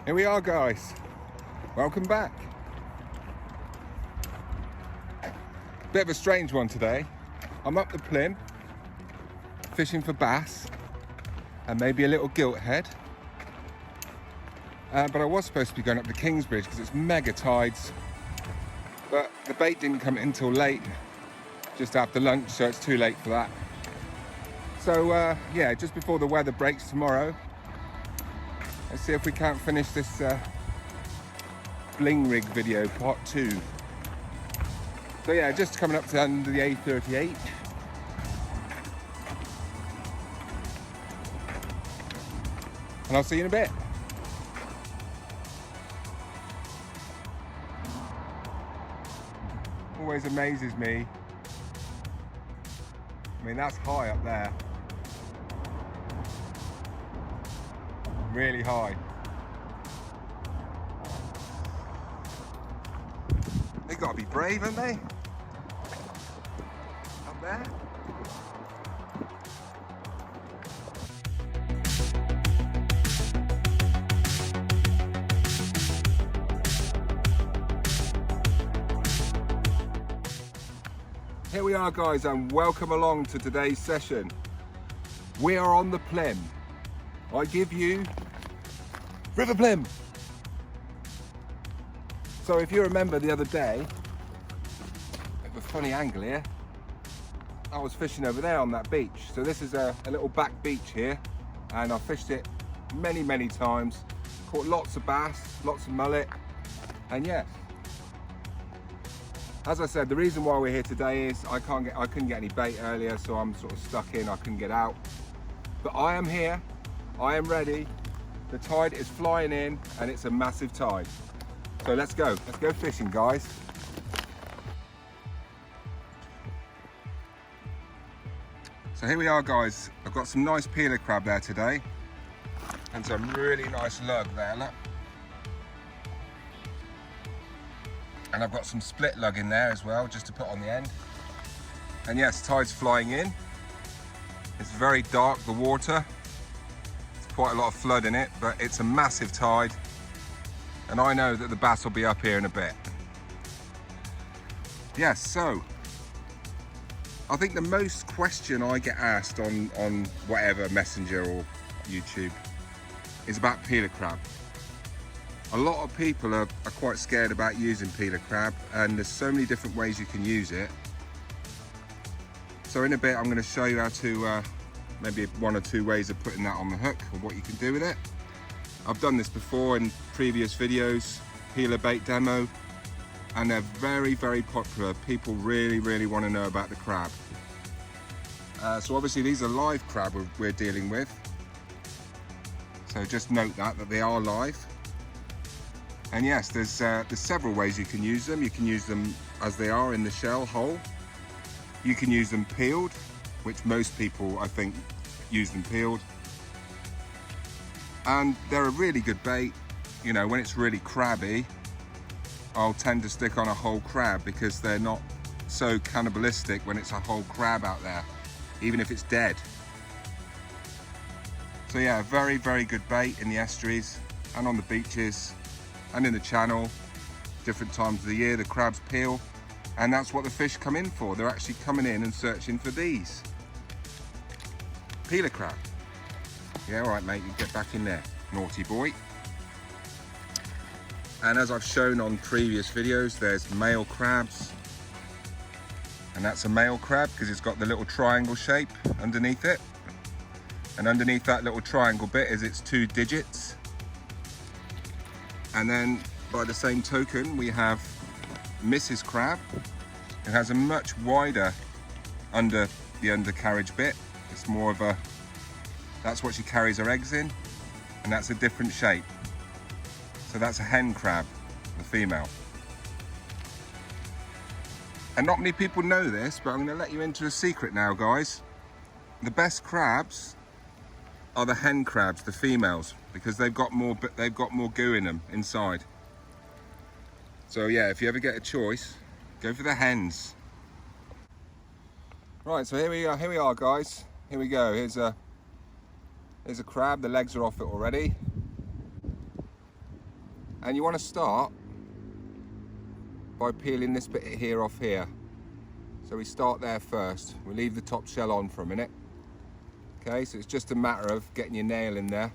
Here we are, guys. Welcome back. Bit of a strange one today. I'm up the Plym, fishing for bass and maybe a little gilt head. But I was supposed to be going up the Kingsbridge because it's mega tides. But the bait didn't come in until late, just after lunch, so it's too late for that. So yeah, just before the weather breaks tomorrow, let's see if we can't finish this bling rig video part 2. So yeah, just coming up to under the A38. And I'll see you in a bit. Always amazes me. I mean, that's high up there. Really high. They gotta be brave, haven't they? Up there. Here we are, guys, and welcome along to today's session. We are on the Plym. I give you River Plym. So if you remember the other day, bit of a funny angle here, I was fishing over there on that beach. So this is a little back beach here, and I fished it many times, caught lots of bass, lots of mullet, and yes, as I said, the reason why we're here today is I couldn't get any bait earlier, so I'm sort of stuck in, I couldn't get out. But I am here, I am ready. The tide is flying in and it's a massive tide. So let's go fishing, guys. So here we are, guys. I've got some nice peeler crab there today and some really nice lug there, look. And I've got some split lug in there as well, just to put on the end. And yes, tide's flying in. It's very dark, the water. Quite a lot of flood in it, but it's a massive tide, and I know that the bass will be up here in a bit. Yes, so I think the most question I get asked on whatever messenger or YouTube is about peeler crab. A lot of people are quite scared about using peeler crab, and there's so many different ways you can use it. So in a bit I'm going to show you how to maybe 1 or 2 ways of putting that on the hook and what you can do with it. I've done this before in previous videos, peeler bait demo, and they're very popular. People really want to know about the crab. So obviously these are live crab we're dealing with, so just note that they are live. And yes, there's several ways you can use them. You can use them as they are in the shell whole. You can use them peeled, which most people, I think, use them peeled. And they're a really good bait. You know, when it's really crabby, I'll tend to stick on a whole crab because they're not so cannibalistic when it's a whole crab out there, even if it's dead. So yeah, very good bait in the estuaries and on the beaches and in the channel. Different times of the year, the crabs peel. And that's what the fish come in for. They're actually coming in and searching for these. Peeler crab. Yeah, all right, mate, you get back in there, naughty boy. And as I've shown on previous videos, there's male crabs. And that's a male crab because it's got the little triangle shape underneath it. And underneath that little triangle bit is its 2 digits. And then by the same token, we have Mrs. Crab. It has a much wider the undercarriage bit. It's more of a, that's what she carries her eggs in, and that's a different shape. So that's a hen crab, the female. And not many people know this, but I'm going to let you into a secret now, guys. The best crabs are the hen crabs, the females, because they've got more goo in them inside. So yeah, if you ever get a choice, go for the hens. Right, so here we are, guys. Here we go. Here's a crab. The legs are off it already. And you want to start by peeling this bit here off here. So we start there first. We leave the top shell on for a minute. Okay, so it's just a matter of getting your nail in there,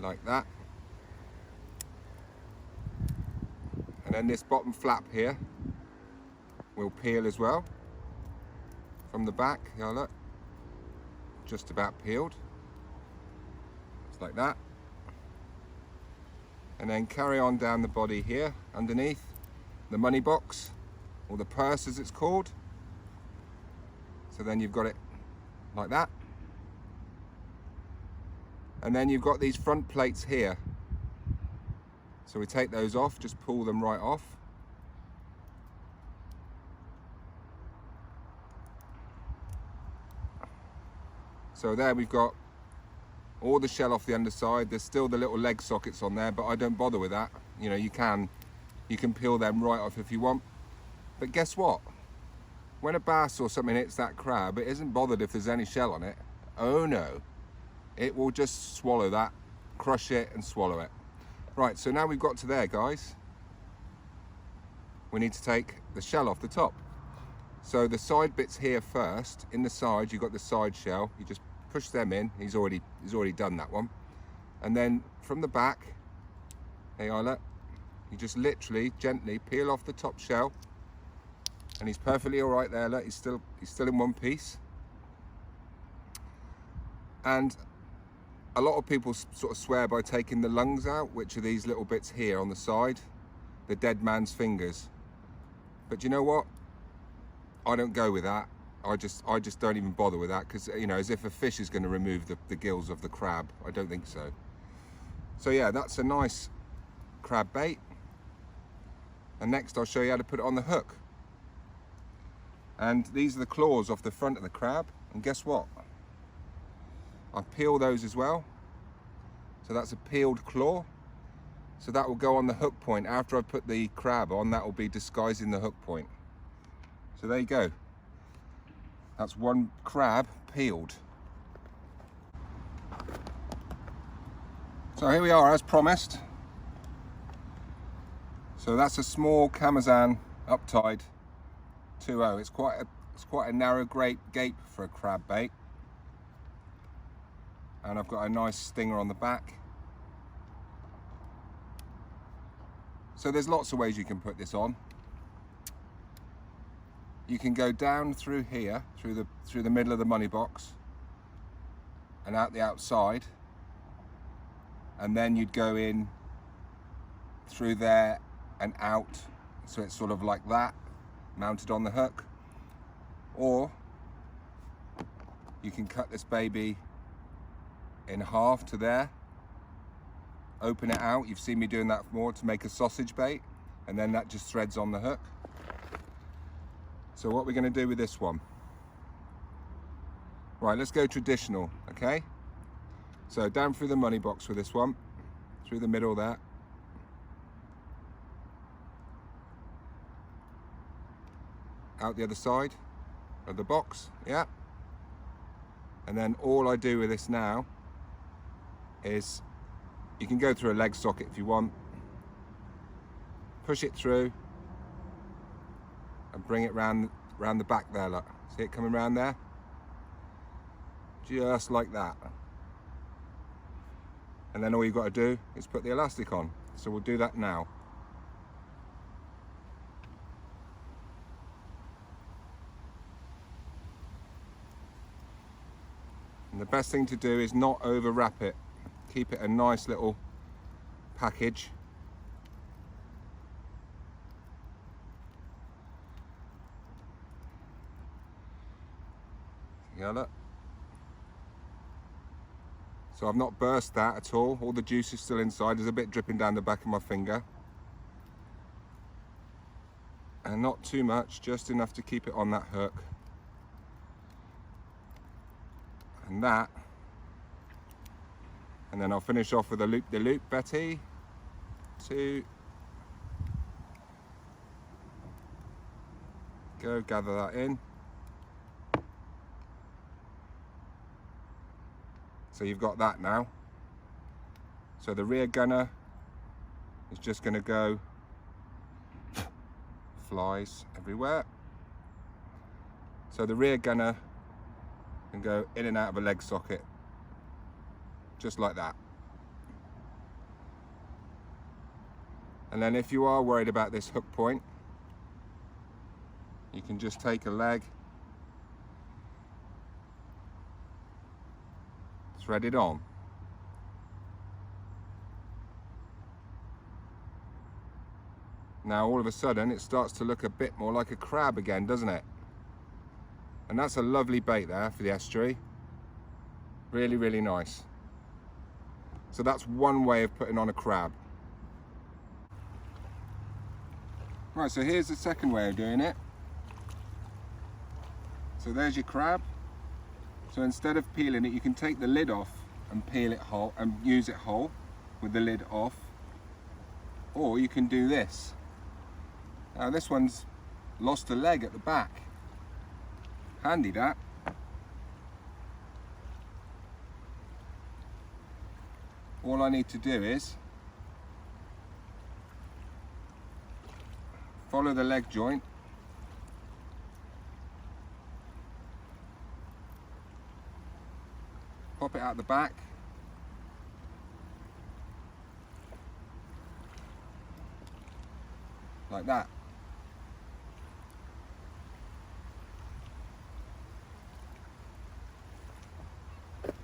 like that. And then this bottom flap here will peel as well from the back. Yeah, look, just about peeled. It's like that. And then carry on down the body here underneath the money box, or the purse as it's called. So then you've got it like that. And then you've got these front plates here. So we take those off, just pull them right off. So there we've got all the shell off the underside. There's still the little leg sockets on there, but I don't bother with that. You know, you can peel them right off if you want. But guess what? When a bass or something hits that crab, it isn't bothered if there's any shell on it. Oh no, it will just swallow that, crush it and swallow it. Right, so now we've got to there, guys. We need to take the shell off the top. So the side bits here first. In the side, you've got the side shell. You just push them in. He's already done that one. And then from the back, there you are, look. You just literally gently peel off the top shell, and he's perfectly all right there. Look, he's still in one piece. And a lot of people sort of swear by taking the lungs out, which are these little bits here on the side, the dead man's fingers. But you know what? I don't go with that. I just don't even bother with that, because, you know, as if a fish is going to remove the gills of the crab. I don't think so. So yeah, that's a nice crab bait. And next I'll show you how to put it on the hook. And these are the claws off the front of the crab. And guess what? I peel those as well. So that's a peeled claw. So that will go on the hook point. After I put the crab on, that will be disguising the hook point. So there you go. That's one crab peeled. So here we are, as promised. So that's a small Bassman uptide 2.0. It's quite a narrow gape for a crab bait. And I've got a nice stinger on the back. So there's lots of ways you can put this on. You can go down through here, through the middle of the money box, and out the outside, and then you'd go in through there and out, so it's sort of like that, mounted on the hook. Or you can cut this baby in half to there, open it out. You've seen me doing that more to make a sausage bait, and then that just threads on the hook. So what we're going to do with this one, right, let's go traditional. Okay, so down through the money box with this one, through the middle there, out the other side of the box, yeah. And then all I do with this now is, you can go through a leg socket if you want, push it through and bring it round the back there, look. See it coming round there? Just like that. And then all you've got to do is put the elastic on. So we'll do that now. And the best thing to do is not over wrap it. Keep it a nice little package. Yeah, look. So I've not burst that at all. All the juice is still inside. There's a bit dripping down the back of my finger. And not too much, just enough to keep it on that hook. And that. And then I'll finish off with a loop-de-loop, Betty. 2. Go, gather that in. So you've got that now. So the rear gunner is just going to go, flies everywhere. So the rear gunner can go in and out of a leg socket, just like that. And then if you are worried about this hook point, you can just take a leg, thread it on. Now all of a sudden it starts to look a bit more like a crab again, doesn't it? And that's a lovely bait there for the estuary. Really, really nice. So that's one way of putting on a crab. Right, so here's the second way of doing it. So there's your crab. So instead of peeling it, you can take the lid off and peel it whole and use it whole with the lid off. Or you can do this. Now this one's lost a leg at the back. Handy that. All I need to do is follow the leg joint, pop it out the back, like that.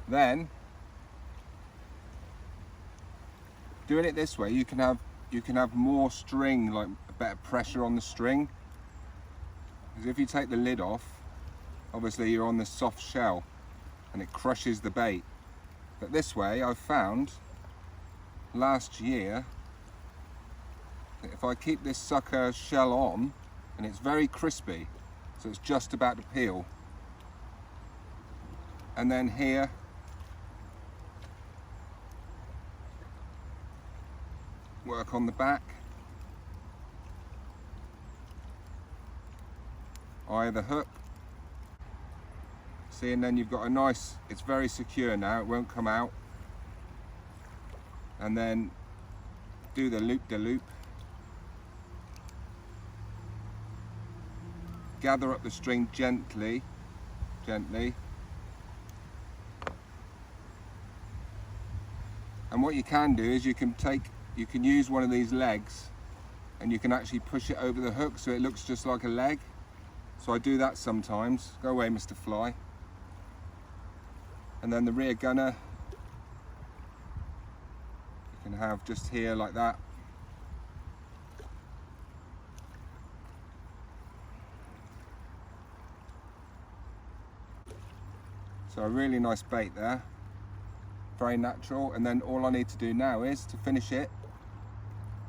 Then, doing it this way, you can have more string, like better pressure on the string. Because if you take the lid off, obviously you're on the soft shell and it crushes the bait. But this way, I've found last year that if I keep this sucker shell on, and it's very crispy, so it's just about to peel, and then here work on the back, eye the hook, see, and then you've got a nice, it's very secure now, it won't come out, and then do the loop-de-loop, gather up the string gently, and what you can do is you can use one of these legs and you can actually push it over the hook so it looks just like a leg. So I do that sometimes. Go away, Mr. Fly. And then the rear gunner you can have just here like that. So a really nice bait there. Very natural, and then all I need to do now is to finish it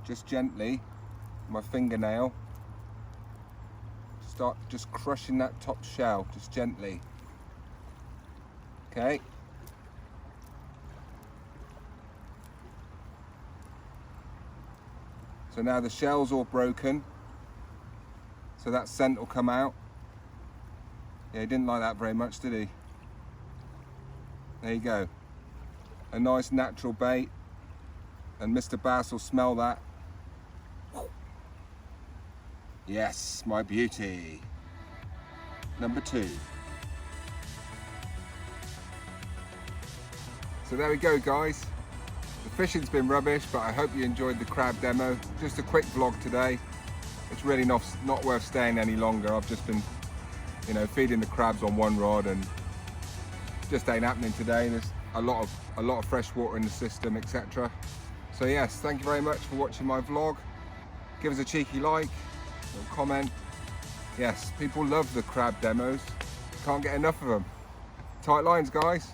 just gently, my fingernail, start just crushing that top shell just gently. Okay, so now the shell's all broken, so that scent will come out. Yeah, he didn't like that very much, did he? There you go. A nice natural bait, and Mr. Bass will smell that. Yes, my beauty. Number 2. So there we go, guys. The fishing's been rubbish, but I hope you enjoyed the crab demo. Just a quick vlog today. It's really not worth staying any longer. I've just been, feeding the crabs on one rod, and it just ain't happening today. There's a lot of fresh water in the system, etc. So yes, thank you very much for watching my vlog. Give us a cheeky like, a comment. Yes, people love the crab demos. Can't get enough of them. Tight lines, guys.